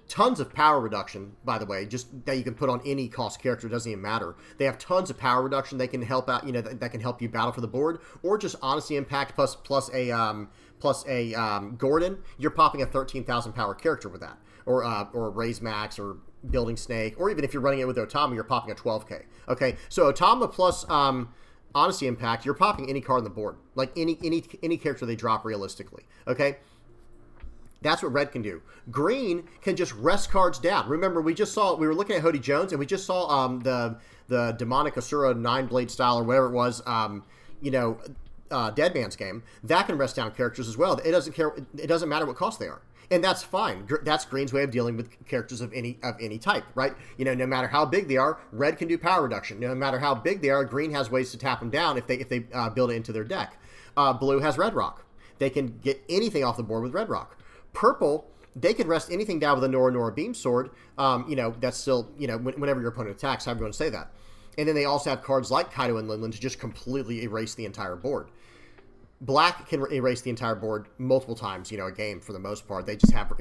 tons of power reduction, by the way, just that you can put on any cost character. It doesn't even matter. They have tons of power reduction. They can help out, that can help you battle for the board, or just Honesty Impact plus a Gordon. You're popping a 13,000 power character with that, or Raise Max, or Building Snake, or even if you're running it with Otama, you're popping a 12k. Okay, so Otama plus Honesty Impact, you're popping any card on the board. Like any character they drop realistically. Okay? That's what red can do. Green can just rest cards down. Remember, we were looking at Hody Jones, and we just saw the Demonic Asura 9-blade style or whatever it was, Dead Man's Game. That can rest down characters as well. It doesn't matter what cost they are. And that's fine. That's Green's way of dealing with characters of any type, right? No matter how big they are, red can do power reduction. No matter how big they are, green has ways to tap them down if they build it into their deck. Blue has Red Rock. They can get anything off the board with Red Rock. Purple, they can rest anything down with a Nora Beam Sword. That's still, whenever your opponent attacks, however you want to say that. And then they also have cards like Kaido and Linland to just completely erase the entire board. Black can erase the entire board multiple times, a game for the most part. They just have,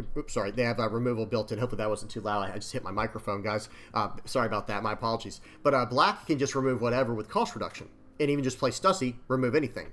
they have removal built in. Hopefully that wasn't too loud. I just hit my microphone, guys. Sorry about that. My apologies. But black can just remove whatever with cost reduction. And even just play Stussy, remove anything.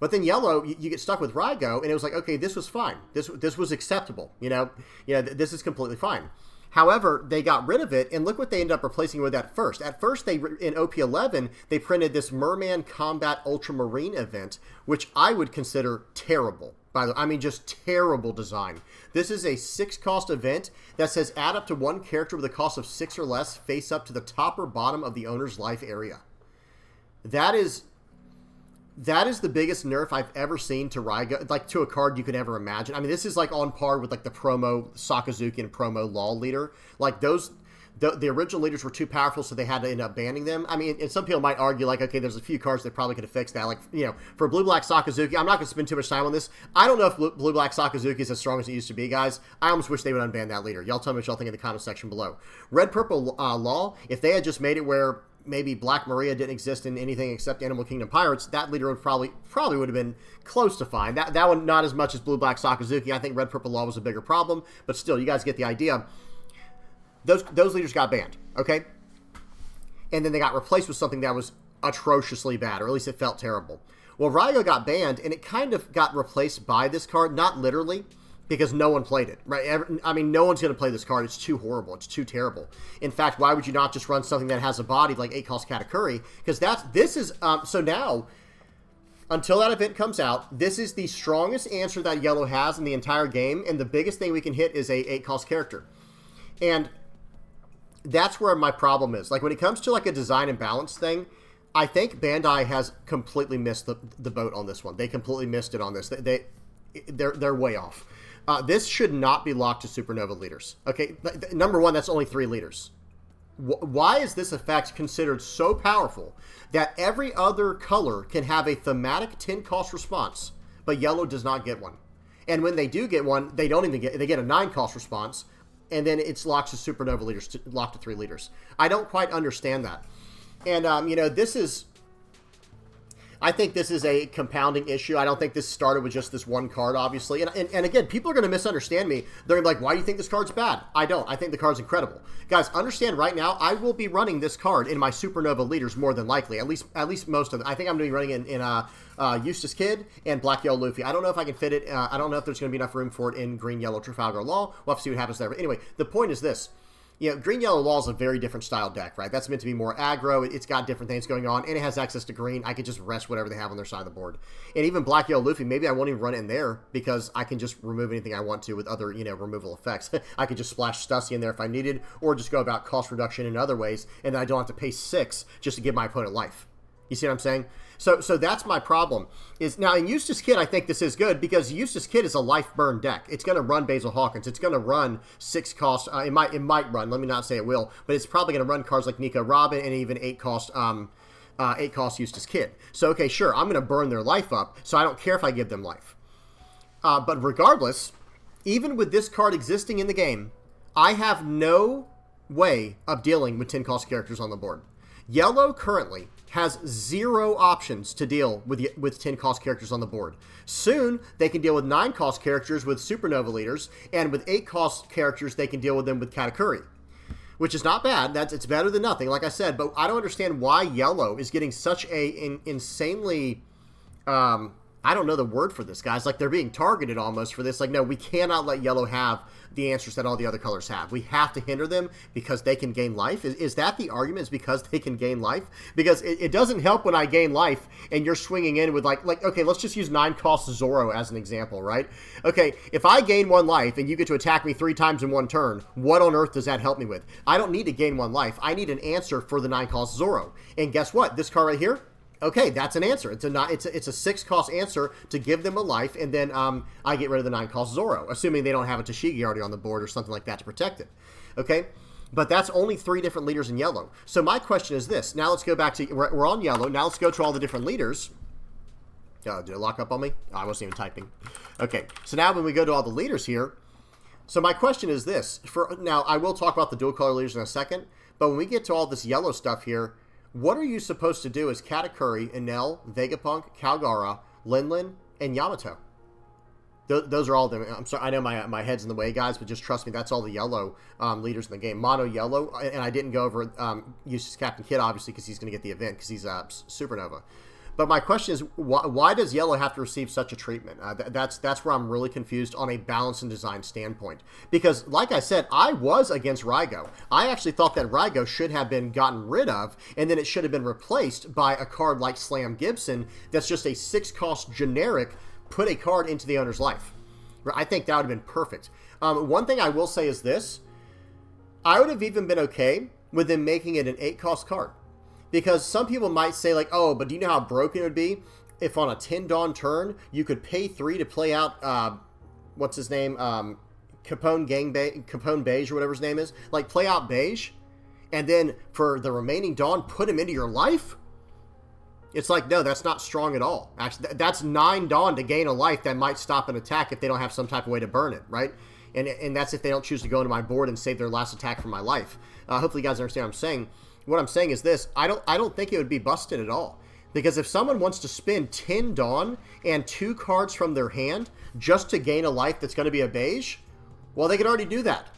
But then yellow, you get stuck with Rygo, and it was like, okay, this was fine. This was acceptable. This is completely fine. However, they got rid of it, and look what they ended up replacing with at first. At first, in OP11, they printed this Merman Combat Ultramarine event, which I would consider terrible. By the way, just terrible design. This is a 6-cost event that says add up to one character with a cost of 6 or less face up to the top or bottom of the owner's life area. That is the biggest nerf I've ever seen to Rygo, like to a card you could ever imagine. This is like on par with like the promo Sakazuki and promo Law leader. Like the original leaders were too powerful, so they had to end up banning them. And some people might argue like, okay, there's a few cards that probably could have fixed that. Like, for Blue-Black Sakazuki, I'm not going to spend too much time on this. I don't know if Blue-Black Sakazuki is as strong as it used to be, guys. I almost wish they would unban that leader. Y'all tell me what y'all think in the comment section below. Red-Purple Law, if they had just made it where maybe Black Maria didn't exist in anything except Animal Kingdom Pirates, that leader would probably would have been close to fine. That one, not as much as Blue-Black Sakazuki. I think Red-Purple Law was a bigger problem, but still, you guys get the idea. Those leaders got banned, okay? And then they got replaced with something that was atrociously bad, or at least it felt terrible. Well, Rygo got banned, and it kind of got replaced by this card, not literally, because no one played it, right? No one's going to play this card. It's too horrible. It's too terrible. In fact, why would you not just run something that has a body like 8-cost Katakuri? Because so now, until that event comes out, this is the strongest answer that yellow has in the entire game, and the biggest thing we can hit is a 8-cost character. And that's where my problem is. Like, when it comes to like a design and balance thing, I think Bandai has completely missed the boat on this one. They completely missed it on this. They're way off. This should not be locked to Supernova leaders. Okay, number one, that's only 3 leaders. Why is this effect considered so powerful that every other color can have a thematic 10-cost response, but yellow does not get one? And when they do get one, they don't even they get a 9-cost response, and then it's locked to Supernova leaders, locked to 3 leaders. I don't quite understand that. And, I think this is a compounding issue. I don't think this started with just this one card, obviously. And again, people are going to misunderstand me. They're going to be like, why do you think this card's bad? I don't. I think the card's incredible. Guys, understand right now, I will be running this card in my Supernova leaders more than likely. At least most of them. I think I'm going to be running in Eustace Kid and Black Yellow Luffy. I don't know if I can fit it. I don't know if there's going to be enough room for it in Green Yellow Trafalgar Law. We'll have to see what happens there. But anyway, the point is this. Green Yellow Law is a very different style deck, right? That's meant to be more aggro. It's got different things going on, and it has access to green. I could just rest whatever they have on their side of the board. And even Black Yellow Luffy, maybe I won't even run it in there because I can just remove anything I want to with other, removal effects. I could just splash Stussy in there if I needed, or just go about cost reduction in other ways, and then I don't have to pay 6 just to give my opponent life. You see what I'm saying? So that's my problem. Now, in Eustace Kid, I think this is good because Eustace Kid is a life burn deck. It's going to run Basil Hawkins. It's going to run 6-cost. It might run. Let me not say it will, but it's probably going to run cards like Nico Robin and even 8-cost 8-cost Eustace Kid. So okay, sure, I'm going to burn their life up. So I don't care if I give them life. But regardless, even with this card existing in the game, I have no way of dealing with 10-cost characters on the board. Yellow currently has 0 options to deal with 10-cost characters on the board. Soon, they can deal with 9-cost characters with Supernova leaders, and with 8-cost characters, they can deal with them with Katakuri, which is not bad. It's better than nothing, like I said, but I don't understand why Yellow is getting such a insanely I don't know the word for this, guys. Like, they're being targeted almost for this. Like, no, we cannot let yellow have the answers that all the other colors have. We have to hinder them because they can gain life. Is that the argument? Is because they can gain life? Because it doesn't help when I gain life and you're swinging in with like, okay, let's just use 9-cost Zoro as an example, right? Okay, if I gain 1 life and you get to attack me 3 times in 1 turn, what on earth does that help me with? I don't need to gain 1 life. I need an answer for the 9-cost Zoro. And guess what? This card right here, okay, that's an answer. It's a 6-cost answer to give them a life, and then I get rid of the 9-cost Zoro, assuming they don't have a Tashigi already on the board or something like that to protect it. Okay, but that's only 3 different leaders in yellow. So my question is this. Now let's go back to, we're on yellow. Now let's go to all the different leaders. Did it lock up on me? Oh, I wasn't even typing. Okay, so now when we go to all the leaders here, so my question is this. Now, I will talk about the dual color leaders in a second, but when we get to all this yellow stuff here, what are you supposed to do as Katakuri, Enel, Vegapunk, Calgara, Linlin, and Yamato? Those are all them. I'm sorry, I know my head's in the way, guys, but just trust me, that's all the yellow leaders in the game. Mono yellow, and I didn't go over Eustace Captain Kidd, obviously, because he's going to get the event, because he's Supernova. But my question is, why does yellow have to receive such a treatment? That's where I'm really confused on a balance and design standpoint. Because, like I said, I was against Raigo. I actually thought that Raigo should have been gotten rid of, and then it should have been replaced by a card like Slam Gibson that's just a 6-cost generic, put a card into the owner's life. I think that would have been perfect. One thing I will say is this. I would have even been okay with them making it an 8-cost card. Because some people might say, like, oh, but do you know how broken it would be if on a 10 Dawn turn, you could pay 3 to play out, what's his name, Capone Beige or whatever his name is. Like, play out Beige, and then for the remaining Dawn, put him into your life? It's like, no, that's not strong at all. Actually, that's 9 Dawn to gain a life that might stop an attack if they don't have some type of way to burn it, right? And that's if they don't choose to go into my board and save their last attack from my life. Hopefully you guys understand what I'm saying. What I'm saying is this. I don't think it would be busted at all. Because if someone wants to spend 10 Dawn and 2 cards from their hand just to gain a life that's going to be a beige, well, they can already do that.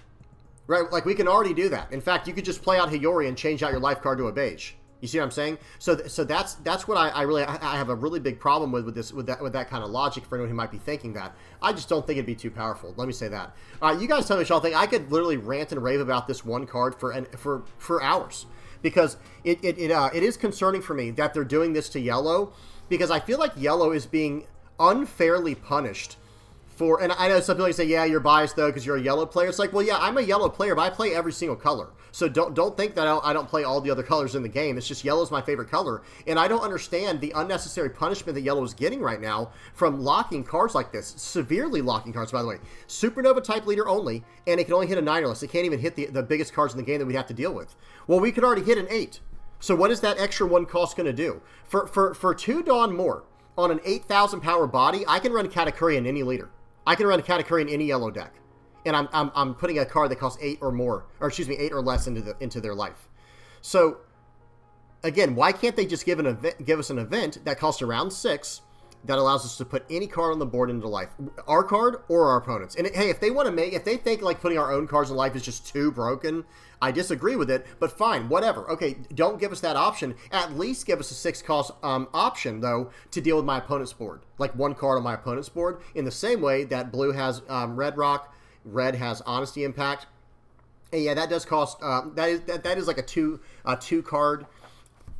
Right? Like, we can already do that. In fact, you could just play out Hiyori and change out your life card to a beige. You see what I'm saying? So that's what I have a really big problem with that kind of logic for anyone who might be thinking that. I just don't think it'd be too powerful. Let me say that. You guys tell me what y'all think. I could literally rant and rave about this one card for hours. Because it is concerning for me that they're doing this to yellow, because I feel like yellow is being unfairly punished for, and I know some people say, yeah, you're biased though because you're a yellow player. It's like, well, yeah, I'm a yellow player, but I play every single color. So don't think that I don't play all the other colors in the game. It's just yellow's my favorite color, and I don't understand the unnecessary punishment that yellow is getting right now from locking cards like this. Severely locking cards, by the way. Supernova type leader only, and it can only hit a 9 or less. It can't even hit the biggest cards in the game that we have to deal with. Well, we could already hit an 8. So what is that extra 1 cost going to do? For 2 Dawn more on an 8,000 power body, I can run Katakuri in any leader. I can run Katakuri in any yellow deck. And I'm putting a card that costs 8 or more, or excuse me, 8 or less into their life. So again, why can't they just give us an event that costs around 6 that allows us to put any card on the board into life, our card or our opponents? And hey, if they think like putting our own cards in life is just too broken, I disagree with it. But fine, whatever. Okay, don't give us that option. At least give us a 6-cost option though to deal with my opponent's board, like 1 card on my opponent's board. In the same way that blue has Red Rock. Red has Honesty Impact, and yeah, that does cost. That is like a two card.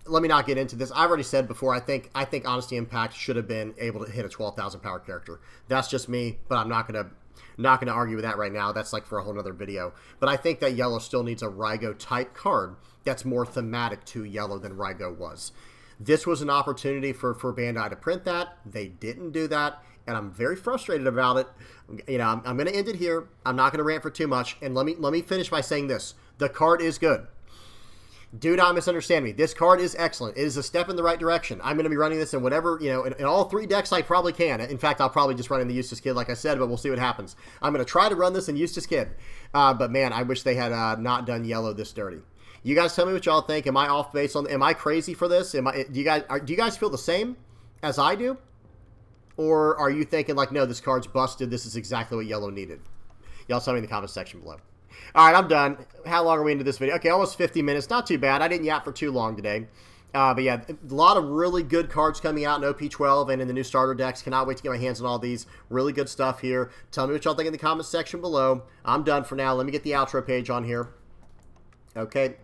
Let me not get into this. I've already said before. I think Honesty Impact should have been able to hit a 12,000 power character. That's just me, but I'm not gonna argue with that right now. That's like for a whole nother video. But I think that yellow still needs a Raigo type card that's more thematic to yellow than Raigo was. This was an opportunity for Bandai to print that. They didn't do that. And I'm very frustrated about it. You know, I'm going to end it here. I'm not going to rant for too much. And let me finish by saying this. The card is good. Do not misunderstand me. This card is excellent. It is a step in the right direction. I'm going to be running this in whatever, you know, in all 3 decks I probably can. In fact, I'll probably just run in the Eustace Kid, like I said, but we'll see what happens. I'm going to try to run this in Eustace Kid. But man, I wish they had not done yellow this dirty. You guys tell me what y'all think. Am I off base on? Am I crazy for this? Do you guys feel the same as I do? Or are you thinking like, no, this card's busted. This is exactly what yellow needed. Y'all tell me in the comments section below. All right, I'm done. How long are we into this video? Okay, almost 50 minutes. Not too bad. I didn't yap for too long today. But yeah, a lot of really good cards coming out in OP12 and in the new starter decks. Cannot wait to get my hands on all these. Really good stuff here. Tell me what y'all think in the comments section below. I'm done for now. Let me get the outro page on here. Okay.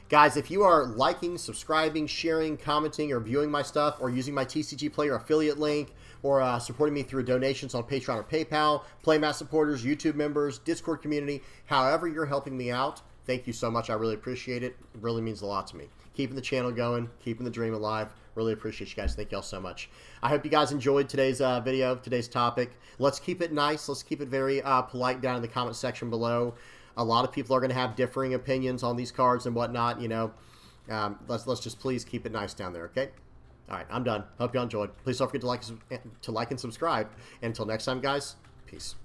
Guys, if you are liking, subscribing, sharing, commenting, or viewing my stuff, or using my TCG Player affiliate link, or supporting me through donations on Patreon or PayPal, Playmat supporters, YouTube members, Discord community, however you're helping me out, thank you so much. I really appreciate it. It really means a lot to me. Keeping the channel going, keeping the dream alive. Really appreciate you guys. Thank y'all so much. I hope you guys enjoyed today's video, today's topic. Let's keep it nice. Let's keep it very polite down in the comment section below. A lot of people are going to have differing opinions on these cards and whatnot, you know. Let's just please keep it nice down there, okay? All right, I'm done. Hope y'all enjoyed. Please don't forget to like and subscribe. And until next time, guys, peace.